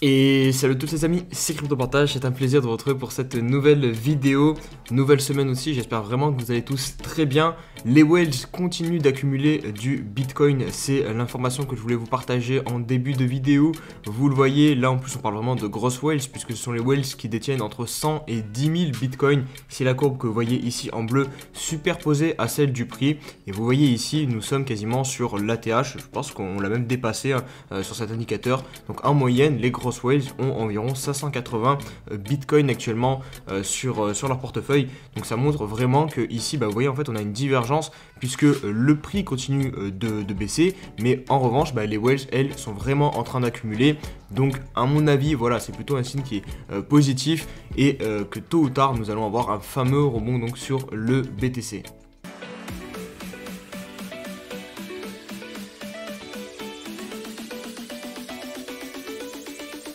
Et salut à tous les amis, c'est CryptoPartage, c'est un plaisir de vous retrouver pour cette nouvelle vidéo, nouvelle semaine aussi, j'espère vraiment que vous allez tous très bien. Les whales continuent d'accumuler du Bitcoin, c'est l'information que je voulais vous partager en début de vidéo. Vous le voyez, là en plus on parle vraiment de grosses whales puisque ce sont les whales qui détiennent entre 100 et 10 000 Bitcoin. C'est la courbe que vous voyez ici en bleu superposée à celle du prix. Et vous voyez ici, nous sommes quasiment sur l'ATH, je pense qu'on l'a même dépassé sur cet indicateur. Donc en moyenne, les grosses whales ont environ 580 Bitcoin actuellement sur leur portefeuille. Donc ça montre vraiment que ici, vous voyez, en fait, on a une divergence puisque le prix continue de baisser, mais en revanche, les whales, elles, sont vraiment en train d'accumuler. Donc à mon avis, voilà, c'est plutôt un signe qui est positif et que tôt ou tard, nous allons avoir un fameux rebond donc sur le BTC.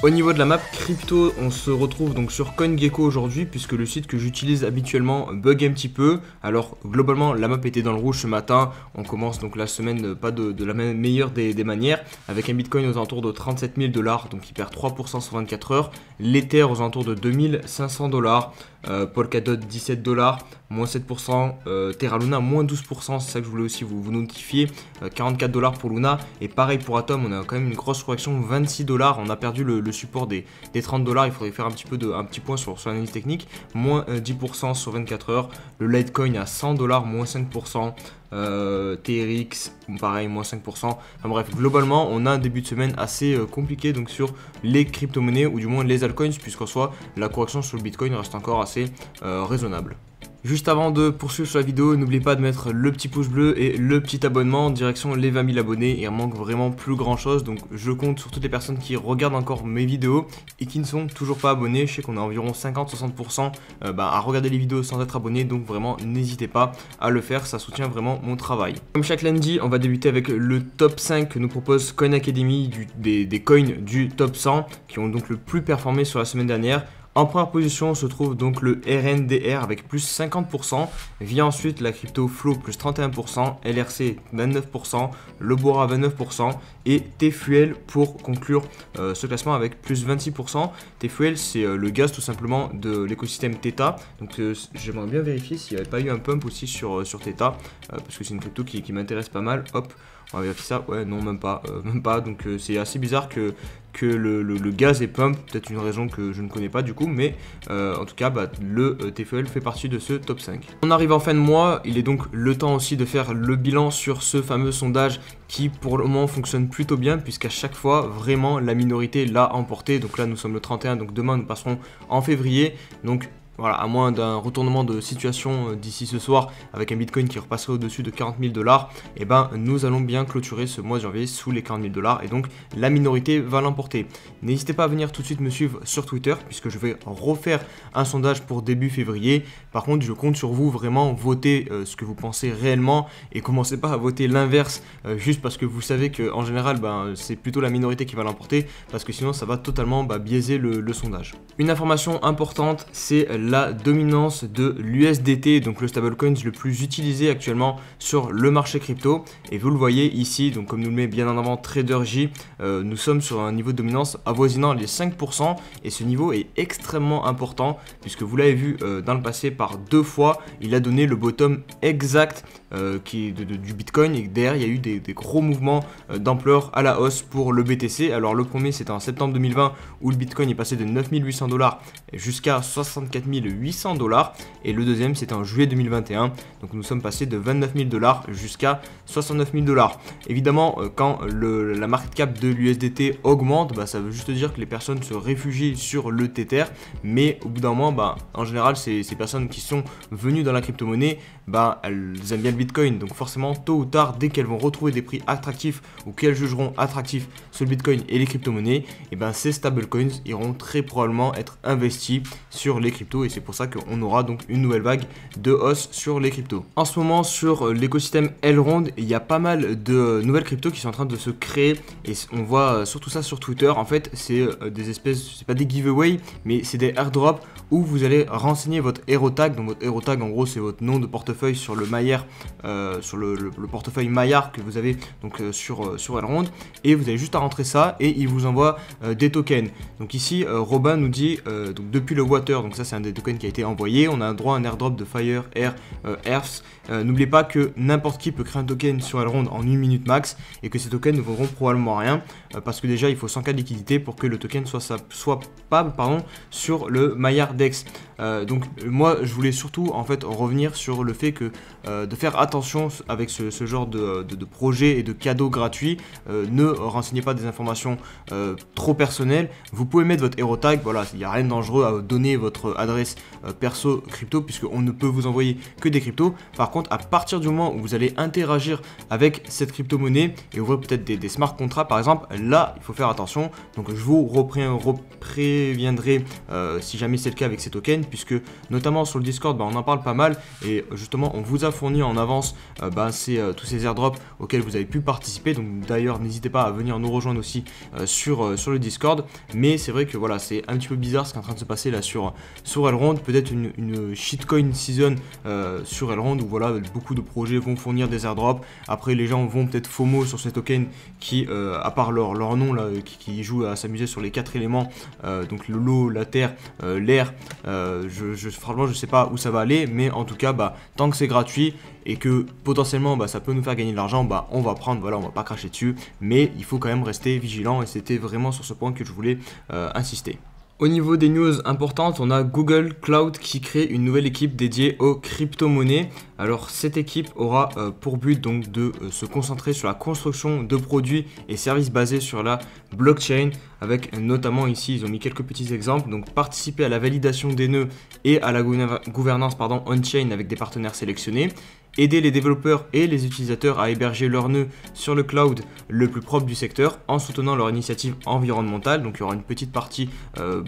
Au niveau de la map crypto, on se retrouve donc sur CoinGecko aujourd'hui puisque le site que j'utilise habituellement bug un petit peu. Alors globalement la map était dans le rouge ce matin, on commence donc la semaine pas de la meilleure des manières avec un Bitcoin aux alentours de 37 000 $, donc il perd 3% sur 24 heures, l'Ether aux alentours de 2500 $, Polkadot 17 $, moins 7%, Terra Luna moins 12%, c'est ça que je voulais aussi vous notifier, 44 $ pour Luna, et pareil pour Atom, on a quand même une grosse correction, 26 $, on a perdu le support des 30 $, il faudrait faire un petit point sur l'analyse technique, moins 10% sur 24 heures, le Litecoin à 100 $, moins 5%, TRX, pareil, moins 5%, enfin bref, globalement, on a un début de semaine assez compliqué donc sur les crypto-monnaies, ou du moins les altcoins, puisqu'en soi, la correction sur le Bitcoin reste encore assez raisonnable. Juste avant de poursuivre sur la vidéo, n'oubliez pas de mettre le petit pouce bleu et le petit abonnement en direction les 20 000 abonnés. Il manque vraiment plus grand chose, donc je compte sur toutes les personnes qui regardent encore mes vidéos et qui ne sont toujours pas abonnés. Je sais qu'on a environ 50-60% à regarder les vidéos sans être abonné, donc vraiment n'hésitez pas à le faire, ça soutient vraiment mon travail. Comme chaque lundi, on va débuter avec le top 5 que nous propose Coin Academy des coins du top 100 qui ont donc le plus performé sur la semaine dernière. En première position, on se trouve donc le RNDR avec plus 50%, vient ensuite la crypto Flow plus 31%, LRC 29%, le Bora 29% et TFuel pour conclure ce classement avec plus 26%. TFuel, c'est le gaz tout simplement de l'écosystème Theta, donc j'aimerais bien vérifier s'il n'y avait pas eu un pump aussi sur Theta, parce que c'est une crypto qui m'intéresse pas mal. Hop, on va vérifier ça. Ouais, non, même pas, donc c'est assez bizarre que le gaz est pump, peut-être une raison que je ne connais pas du coup, mais en tout cas le TFL fait partie de ce top 5. On arrive en fin de mois, il est donc le temps aussi de faire le bilan sur ce fameux sondage qui pour le moment fonctionne plutôt bien puisqu'à chaque fois vraiment la minorité l'a emporté. Donc là nous sommes le 31, donc demain nous passerons en février, donc voilà, à moins d'un retournement de situation d'ici ce soir avec un Bitcoin qui repasserait au-dessus de 40 000 $, et nous allons bien clôturer ce mois de janvier sous les 40 000 $ et donc la minorité va l'emporter. N'hésitez pas à venir tout de suite me suivre sur Twitter puisque je vais refaire un sondage pour début février. Par contre, je compte sur vous, vraiment votez ce que vous pensez réellement et commencez pas à voter l'inverse juste parce que vous savez qu'en général c'est plutôt la minorité qui va l'emporter parce que sinon ça va totalement biaiser le sondage. Une information importante, c'est la dominance de l'USDT, donc le stablecoin le plus utilisé actuellement sur le marché crypto. Et vous le voyez ici, donc comme nous le met bien en avant TraderJ, nous sommes sur un niveau de dominance avoisinant les 5% et ce niveau est extrêmement important puisque vous l'avez vu dans le passé par 2 fois, il a donné le bottom exact du Bitcoin et derrière il y a eu des gros mouvements d'ampleur à la hausse pour le BTC. Alors le premier c'était en septembre 2020 où le Bitcoin est passé de 9 800 $ jusqu'à 64 800 $ et le deuxième c'était en juillet 2021, donc nous sommes passés de 29 000 $ jusqu'à 69 000 $. Évidemment quand la market cap de l'USDT augmente, ça veut juste dire que les personnes se réfugient sur le Tether, mais au bout d'un moment en général ces personnes qui sont venues dans la crypto-monnaie, elles aiment bien le Bitcoin, donc forcément tôt ou tard dès qu'elles vont retrouver des prix attractifs ou qu'elles jugeront attractifs sur le Bitcoin et les crypto-monnaies, ces stablecoins iront très probablement être investis sur les cryptos et c'est pour ça qu'on aura donc une nouvelle vague de hausse sur les cryptos. En ce moment sur l'écosystème Elrond, il y a pas mal de nouvelles cryptos qui sont en train de se créer et on voit surtout ça sur Twitter. En fait, c'est des espèces, c'est pas des giveaways, mais c'est des airdrops où vous allez renseigner votre hero tag. Donc votre hero tag, en gros, c'est votre nom de portefeuille sur le Maillard, sur le portefeuille Maillard que vous avez donc sur Elrond, et vous avez juste à rentrer ça et il vous envoie des tokens. Donc ici, Robin nous dit donc depuis le Water, donc ça c'est un des tokens qui a été envoyé, on a un droit à un airdrop de Fire, Air, Earth. N'oubliez pas que n'importe qui peut créer un token sur Elrond en 1 minute max et que ces tokens ne vaudront probablement rien parce que déjà il faut 100K de liquidité pour que le token soit pas sur le Maillard Dex. Donc moi je voulais surtout en fait revenir sur le fait que de faire attention avec ce genre de projet et de cadeaux gratuits. Ne renseignez pas des informations trop personnelles. Vous pouvez mettre votre hero tag, voilà, il n'y a rien de dangereux à donner votre adresse perso crypto puisqu'on ne peut vous envoyer que des cryptos. Par contre, à partir du moment où vous allez interagir avec cette crypto-monnaie et ouvrir peut-être des smart contracts par exemple, là il faut faire attention. Donc je vous préviendrai si jamais c'est le cas avec ces tokens, puisque notamment sur le Discord on en parle pas mal et justement on vous a fourni en avance tous ces airdrops auxquels vous avez pu participer. Donc d'ailleurs n'hésitez pas à venir nous rejoindre aussi sur le Discord. Mais c'est vrai que voilà, c'est un petit peu bizarre ce qui est en train de se passer là sur Elrond. Peut-être une shitcoin season sur Elrond où voilà, beaucoup de projets vont fournir des airdrops. Après les gens vont peut-être FOMO sur ces tokens qui à part leur nom là, qui jouent à s'amuser sur les 4 éléments, donc l'eau, la terre, l'air. Franchement je sais pas où ça va aller, mais en tout cas tant que c'est gratuit et que potentiellement ça peut nous faire gagner de l'argent, on va prendre, voilà, on va pas cracher dessus, mais il faut quand même rester vigilant et c'était vraiment sur ce point que je voulais insister. Au niveau des news importantes, on a Google Cloud qui crée une nouvelle équipe dédiée aux crypto-monnaies. Alors cette équipe aura pour but donc de se concentrer sur la construction de produits et services basés sur la blockchain, avec notamment ici ils ont mis quelques petits exemples, donc participer à la validation des nœuds et à la gouvernance on-chain avec des partenaires sélectionnés, aider les développeurs et les utilisateurs à héberger leurs nœuds sur le cloud le plus propre du secteur en soutenant leur initiative environnementale. Donc il y aura une petite partie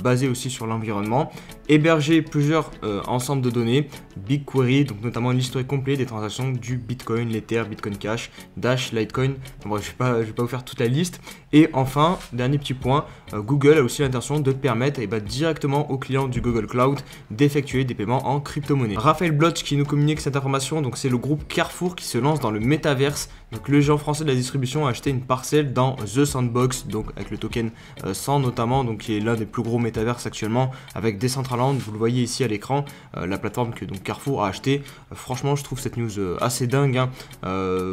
basée aussi sur l'environnement. Héberger plusieurs ensembles de données, BigQuery, donc notamment l'historique complet des transactions du Bitcoin, l'Ether, Bitcoin Cash, Dash, Litecoin. Bon, bref, je vais pas vous faire toute la liste. Et enfin, dernier petit point, Google a aussi l'intention de permettre directement aux clients du Google Cloud d'effectuer des paiements en crypto-monnaie. Raphaël Bloch qui nous communique cette information, donc c'est le groupe Carrefour qui se lance dans le métaverse. Donc le géant français de la distribution a acheté une parcelle dans The Sandbox, donc avec le token 100 notamment, donc qui est l'un des plus gros métaverses actuellement avec Decentraland. Vous le voyez ici à l'écran, la plateforme que donc Carrefour a acheté. Franchement, je trouve cette news assez dingue. Hein.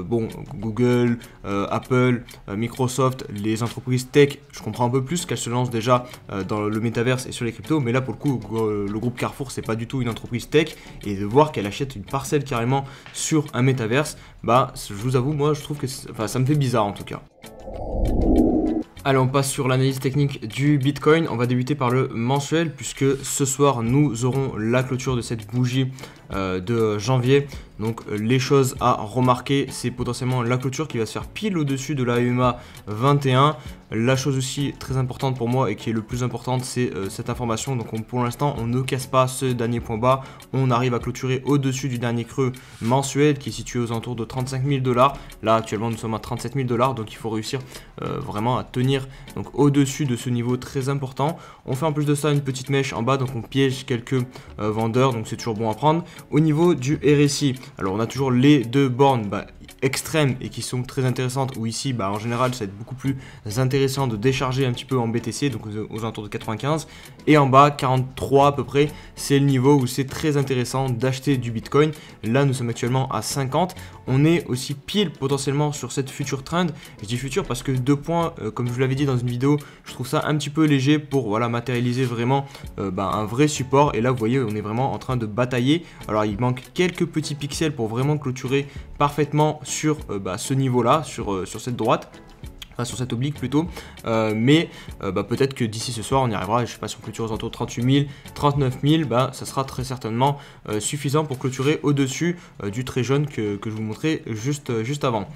Bon, Google, Apple, Microsoft, les entreprises tech, je comprends un peu plus qu'elles se lancent déjà dans le métaverse et sur les cryptos, mais là pour le coup, le groupe Carrefour, c'est pas du tout une entreprise tech, et de voir qu'elle achète une parcelle carrément sur un métaverse, je vous avoue, moi je trouve que ça me fait bizarre en tout cas. Allez, on passe sur l'analyse technique du Bitcoin. On va débuter par le mensuel puisque ce soir nous aurons la clôture de cette bougie de janvier. Donc les choses à remarquer, c'est potentiellement la clôture qui va se faire pile au-dessus de la EMA 21. La chose aussi très importante pour moi et qui est le plus importante, c'est cette information. Donc pour l'instant, on ne casse pas ce dernier point bas. On arrive à clôturer au-dessus du dernier creux mensuel qui est situé aux alentours de 35 000 $. Là actuellement nous sommes à 37 000 $, donc il faut réussir vraiment à tenir donc au-dessus de ce niveau très important. On fait en plus de ça une petite mèche en bas, donc on piège quelques vendeurs, donc c'est toujours bon à prendre. Au niveau du RSI, alors on a toujours les deux bornes extrêmes et qui sont très intéressantes, où ici en général ça va être beaucoup plus intéressant de décharger un petit peu en BTC, donc aux alentours de 95, et en bas 43 à peu près, c'est le niveau où c'est très intéressant d'acheter du Bitcoin. Là nous sommes actuellement à 50, on est aussi pile potentiellement sur cette future trend. Je dis future parce que 2 points, comme je vous l'avais dit dans une vidéo, je trouve ça un petit peu léger pour matérialiser vraiment un vrai support, et là vous voyez on est vraiment en train de batailler. Alors il manque quelques petits pixels pour vraiment clôturer parfaitement sur ce niveau là, sur cette droite. Enfin, sur cette oblique plutôt, mais peut-être que d'ici ce soir on y arrivera, et je sais pas si on clôture aux alentours de 38 000, 39 000, ça sera très certainement suffisant pour clôturer au-dessus du trait jaune que je vous montrais juste avant.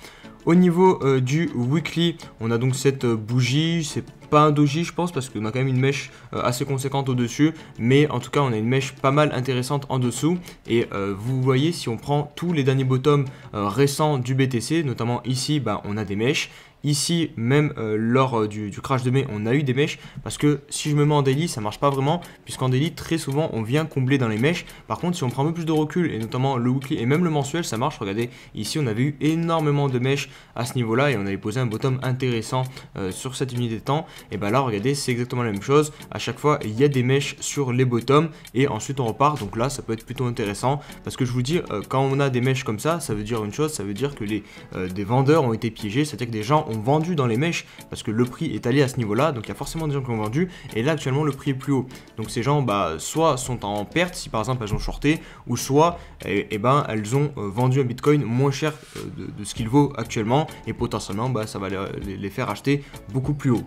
Au niveau du weekly, on a donc cette bougie, c'est pas un doji je pense parce qu'on a quand même une mèche assez conséquente au dessus, mais en tout cas on a une mèche pas mal intéressante en dessous, et vous voyez si on prend tous les derniers bottoms récents du BTC, notamment ici on a des mèches. Ici, même lors du crash de mai, on a eu des mèches, parce que si je me mets en daily, ça marche pas vraiment, puisqu'en daily, très souvent, on vient combler dans les mèches. Par contre, si on prend un peu plus de recul, et notamment le weekly et même le mensuel, ça marche. Regardez, ici, on avait eu énormément de mèches à ce niveau-là, et on avait posé un bottom intéressant sur cette unité de temps. Et là, regardez, c'est exactement la même chose. À chaque fois, il y a des mèches sur les bottoms, et ensuite, on repart. Donc là, ça peut être plutôt intéressant, parce que je vous dis, quand on a des mèches comme ça veut dire une chose, ça veut dire que des vendeurs ont été piégés, c'est-à-dire que des gens ont vendu dans les mèches parce que le prix est allé à ce niveau là, donc il y a forcément des gens qui ont vendu, et là actuellement le prix est plus haut, donc ces gens soit sont en perte si par exemple elles ont shorté, ou soit elles ont vendu un bitcoin moins cher de ce qu'il vaut actuellement, et potentiellement ça va les faire acheter beaucoup plus haut.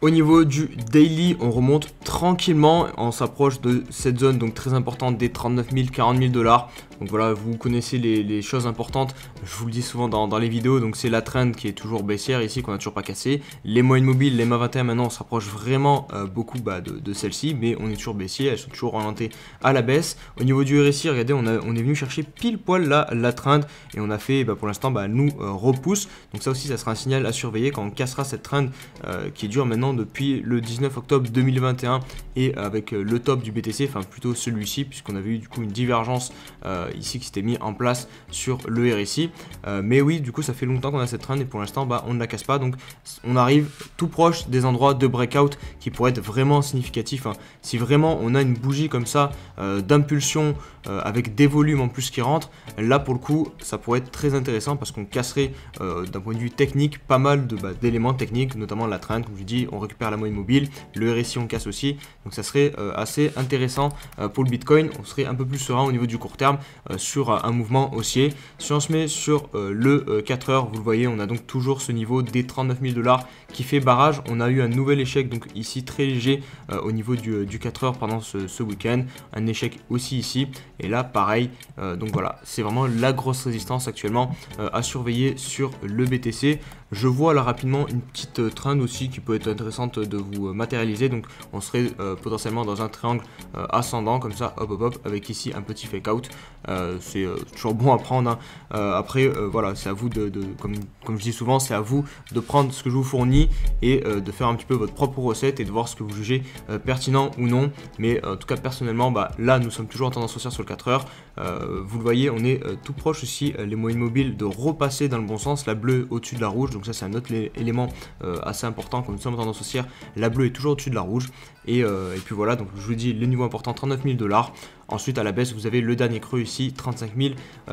Au niveau du daily, on remonte tranquillement, on s'approche de cette zone donc très importante des 39 000, 40 000 $. Donc voilà, vous connaissez les choses importantes, je vous le dis souvent dans les vidéos, donc c'est la trend qui est toujours baissière ici, qu'on n'a toujours pas cassé. Les moyennes mobiles, les MA 21 maintenant, on se rapproche vraiment beaucoup de celles-ci, mais on est toujours baissier, elles sont toujours orientées à la baisse. Au niveau du RSI, regardez, on est venu chercher pile poil la trend, et on a fait pour l'instant nous repousse, donc ça aussi ça sera un signal à surveiller quand on cassera cette trend qui dure maintenant depuis le 19 octobre 2021, et avec le top du BTC, enfin plutôt celui-ci, puisqu'on avait eu du coup une divergence ici qui s'était mis en place sur le RSI, mais oui, du coup ça fait longtemps qu'on a cette trend, et pour l'instant on ne la casse pas, donc on arrive tout proche des endroits de breakout qui pourraient être vraiment significatifs, hein. Si vraiment on a une bougie comme ça d'impulsion avec des volumes en plus qui rentrent, là pour le coup ça pourrait être très intéressant, parce qu'on casserait d'un point de vue technique pas mal d'éléments techniques, notamment la trend, comme je dis, on récupère la moyenne mobile, le RSI on casse aussi, donc ça serait assez intéressant pour le Bitcoin. On serait un peu plus serein au niveau du court terme sur un mouvement haussier. Si on se met sur le 4 heures, vous le voyez, on a donc toujours ce niveau des 39 000 $ qui fait barrage. On a eu un nouvel échec donc ici très léger au niveau du 4 heures pendant ce week-end, un échec aussi ici, et là pareil, donc voilà, c'est vraiment la grosse résistance actuellement à surveiller sur le BTC. Je vois là rapidement une petite trend aussi qui peut être intéressante de vous matérialiser, donc on serait potentiellement dans un triangle ascendant comme ça, hop hop hop, avec ici un petit fake out. C'est toujours bon à prendre, hein. Après voilà, c'est à vous comme je dis souvent, c'est à vous de prendre ce que je vous fournis et de faire un petit peu votre propre recette et de voir ce que vous jugez pertinent ou non, mais en tout cas personnellement là nous sommes toujours en tendance haussière sur le 4 heures. Vous le voyez, on est tout proche aussi, les moyennes mobiles, de repasser dans le bon sens, la bleue au-dessus de la rouge, donc ça c'est un autre élément assez important. Quand nous sommes en tendance haussière, la bleue est toujours au-dessus de la rouge, et puis voilà, donc je vous dis les niveaux importants, 39 000 $. Ensuite à la baisse vous avez le dernier creux ici, 35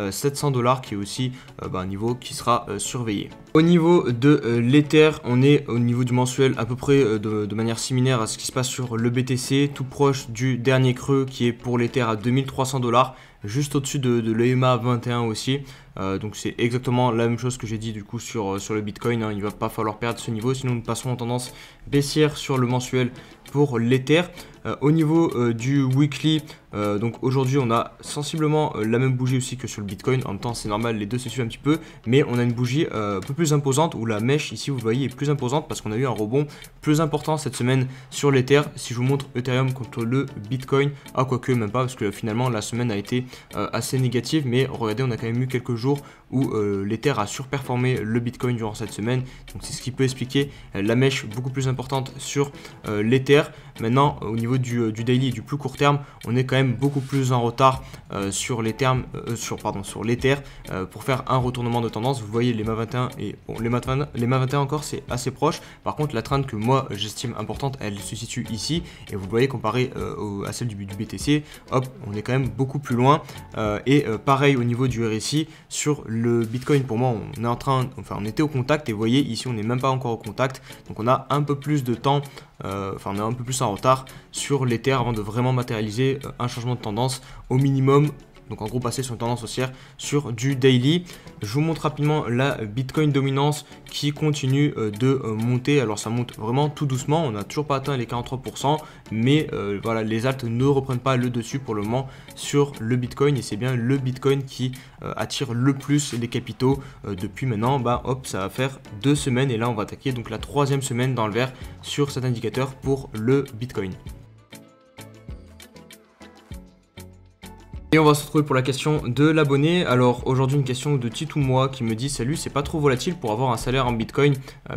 700 $, qui est aussi un niveau qui sera surveillé. Au niveau de l'Ether, on est au niveau du mensuel à peu près de manière similaire à ce qui se passe sur le BTC, tout proche du dernier creux qui est pour l'Ether à 2300 $, juste au-dessus de l'EMA 21 aussi. Donc c'est exactement la même chose que j'ai dit du coup sur le Bitcoin, hein. Il va pas falloir perdre ce niveau, sinon nous passons en tendance baissière sur le mensuel pour l'Ether. Au niveau du weekly, donc aujourd'hui on a sensiblement la même bougie aussi que sur le Bitcoin. En même temps c'est normal, les deux se suivent un petit peu, mais on a une bougie un peu plus imposante, où la mèche ici vous voyez est plus imposante, parce qu'on a eu un rebond plus important cette semaine sur l'Ether. Si je vous montre Ethereum contre le Bitcoin, quoique même pas, parce que finalement la semaine a été assez négative, mais regardez, on a quand même eu quelques jours où l'Ether a surperformé le Bitcoin durant cette semaine, donc c'est ce qui peut expliquer la mèche beaucoup plus importante sur l'Ether. Maintenant au niveau du daily et du plus court terme, on est quand même beaucoup plus en retard sur l'Ether pour faire un retournement de tendance. Vous voyez les MA 21 et bon, les MA 21 encore c'est assez proche. Par contre la trend que moi j'estime importante, elle se situe ici, et vous le voyez comparé à celle du BTC, hop, on est quand même beaucoup plus loin. Pareil au niveau du RSI sur le Bitcoin, pour moi on était au contact, et vous voyez ici on n'est même pas encore au contact, donc on a un peu plus de temps, on est un peu plus en retard sur l'Ether avant de vraiment matérialiser un changement de tendance au minimum. donc en gros passer sur une tendance haussière sur du daily. Je vous montre rapidement la Bitcoin dominance qui continue de monter. Alors ça monte vraiment tout doucement, on n'a toujours pas atteint les 43%, mais voilà, les alts ne reprennent pas le dessus pour le moment sur le Bitcoin, et c'est bien le Bitcoin qui attire le plus les capitaux depuis maintenant. Hop, ça va faire 2 semaines, et là on va attaquer donc la 3e semaine dans le vert sur cet indicateur pour le Bitcoin. Et on va se retrouver pour la question de l'abonné. Alors aujourd'hui une question de Titou Moi qui me dit: salut, c'est pas trop volatile pour avoir un salaire en Bitcoin,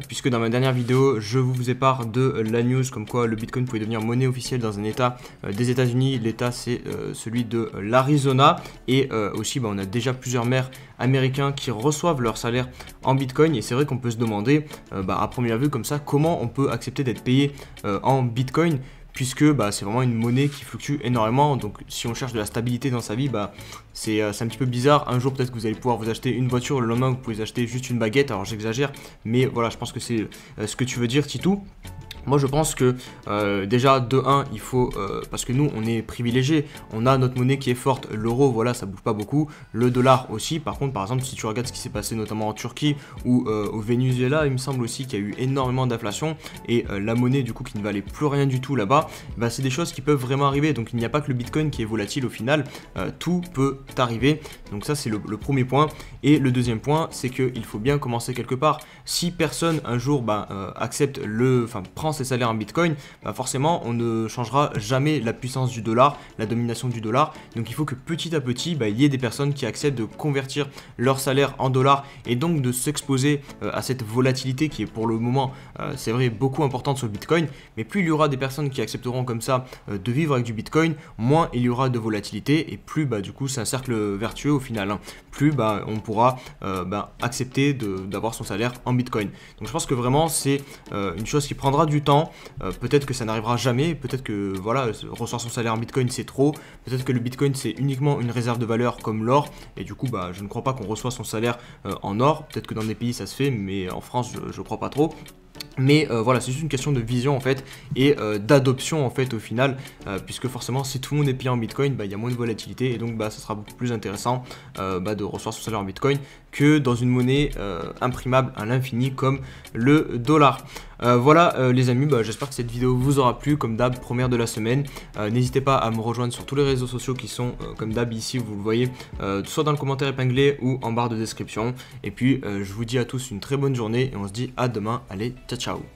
puisque dans ma dernière vidéo je vous faisais part de la news comme quoi le Bitcoin pouvait devenir monnaie officielle dans un état des États-Unis. L'état c'est celui de l'Arizona, et aussi on a déjà plusieurs maires américains qui reçoivent leur salaire en Bitcoin, et c'est vrai qu'on peut se demander à première vue comme ça comment on peut accepter d'être payé en Bitcoin, puisque c'est vraiment une monnaie qui fluctue énormément. Donc si on cherche de la stabilité dans sa vie, c'est un petit peu bizarre. Un jour peut-être que vous allez pouvoir vous acheter une voiture, le lendemain vous pouvez acheter juste une baguette. Alors j'exagère, mais voilà, je pense que c'est ce que tu veux dire, Titou. Moi je pense que déjà de 1 il faut, parce que nous on est privilégiés, on a notre monnaie qui est forte, l'euro voilà ça bouge pas beaucoup, le dollar aussi. Par contre par exemple si tu regardes ce qui s'est passé notamment en Turquie ou au Venezuela, il me semble aussi qu'il y a eu énormément d'inflation, et la monnaie du coup qui ne valait plus rien du tout là-bas, c'est des choses qui peuvent vraiment arriver. Donc il n'y a pas que le Bitcoin qui est volatile au final, tout peut arriver. Donc ça c'est le premier point. Et le deuxième point c'est qu'il faut bien commencer quelque part. Si personne un jour accepte prend ses salaires en Bitcoin, forcément on ne changera jamais la puissance du dollar, la domination du dollar. Donc il faut que petit à petit il y ait des personnes qui acceptent de convertir leur salaire en dollars, et donc de s'exposer à cette volatilité qui est pour le moment c'est vrai beaucoup importante sur le Bitcoin. Mais plus il y aura des personnes qui accepteront comme ça de vivre avec du Bitcoin, moins il y aura de volatilité, et plus du coup c'est un cercle vertueux au final, hein. Plus on pourra accepter d'avoir son salaire en Bitcoin. Donc je pense que vraiment c'est une chose qui prendra du temps. Peut-être que ça n'arrivera jamais, peut-être que voilà, recevoir son salaire en Bitcoin c'est trop, peut-être que le Bitcoin c'est uniquement une réserve de valeur comme l'or, et du coup je ne crois pas qu'on reçoit son salaire en or. Peut-être que dans des pays ça se fait, mais en France je crois pas trop. Mais voilà, c'est juste une question de vision en fait, et d'adoption en fait au final, puisque forcément si tout le monde est payé en Bitcoin, il y a moins de volatilité, et donc ça sera beaucoup plus intéressant de recevoir son salaire en Bitcoin que dans une monnaie imprimable à l'infini comme le dollar. Voilà les amis, j'espère que cette vidéo vous aura plu. Comme d'hab, première de la semaine, n'hésitez pas à me rejoindre sur tous les réseaux sociaux qui sont comme d'hab ici, vous le voyez, soit dans le commentaire épinglé ou en barre de description. Et puis je vous dis à tous une très bonne journée, et on se dit à demain. Allez, ciao ciao.